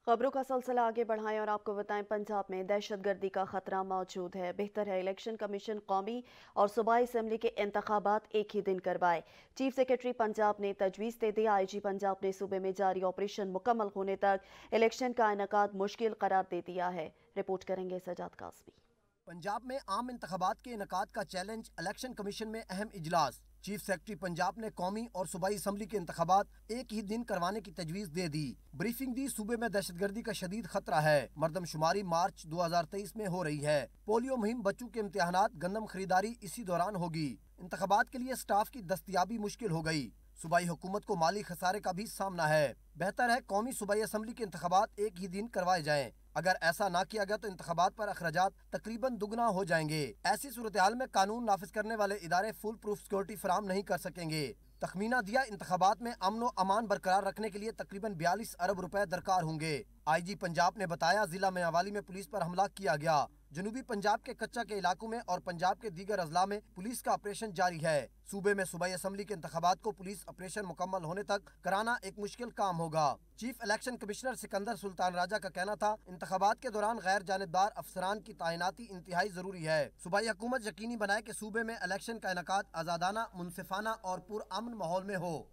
خبروں کا سلسلہ آگے بڑھائیں اور آپ کو بتائیں پنجاب میں دہشت گردی کا خطرہ موجود ہے۔ بہتر ہے الیکشن کمیشن قومی اور صوبائی اسمبلی کے انتخابات ایک ہی دن کروائے۔ چیف سیکرٹری پنجاب نے تجویز دے دی۔ آئی جی پنجاب نے صوبے میں جاری آپریشن مکمل ہونے تک الیکشن کا انعقاد مشکل قرار دے دیا ہے۔ رپورٹ کریں گے سجاد قاسمی۔ پنجاب میں عام انتخابات کے انعقاد کا چیلنج، الیکشن کمیشن میں اہم اجلاس۔ چیف سیکرٹری پنجاب نے قومی اور صوبائی اسمبلی کے انتخابات ایک ہی دن کروانے کی تجویز دے دی۔ بریفنگ دی، صوبے میں دہشت گردی کا شدید خطرہ ہے۔ مردم شماری مارچ 2023 میں ہو رہی ہے۔ پولیو مہم، بچوں کے امتحانات، گندم خریداری اسی دوران ہوگی۔ انتخابات کے لیے سٹاف کی دستیابی مشکل ہو گئی۔ صوبائی حکومت کو مالی خسارے کا بھی سامنا ہے۔ بہتر ہے قومی صوبائی اسمبلی کے انتخابات ایک ہی دن کروائے جائیں۔ اگر ایسا نہ کیا گیا تو انتخابات پر اخراجات تقریباً دگنا ہو جائیں گے۔ ایسی صورتحال میں قانون نافذ کرنے والے ادارے فل پروف سیکورٹی فراہم نہیں کر سکیں گے۔ تخمینہ دیا، انتخابات میں امن و امان برقرار رکھنے کے لیے تقریباً 42 ارب روپے درکار ہوں گے۔ آئی جی پنجاب نے بتایا، ضلع میاوالی میں پولیس پر حملہ کیا گیا۔ جنوبی پنجاب کے کچا کے علاقوں میں اور پنجاب کے دیگر اضلاع میں پولیس کا آپریشن جاری ہے۔ صوبے میں صوبائی اسمبلی کے انتخابات کو پولیس آپریشن مکمل ہونے تک کرانا ایک مشکل کام ہوگا۔ چیف الیکشن کمشنر سکندر سلطان راجہ کا کہنا تھا، انتخابات کے دوران غیر جانبدار افسران کی تعیناتی انتہائی ضروری ہے۔ صوبائی حکومت یقینی بنائے کہ صوبے میں الیکشن کا انعقاد آزادانہ، منصفانہ اور پرامن ماحول میں ہو۔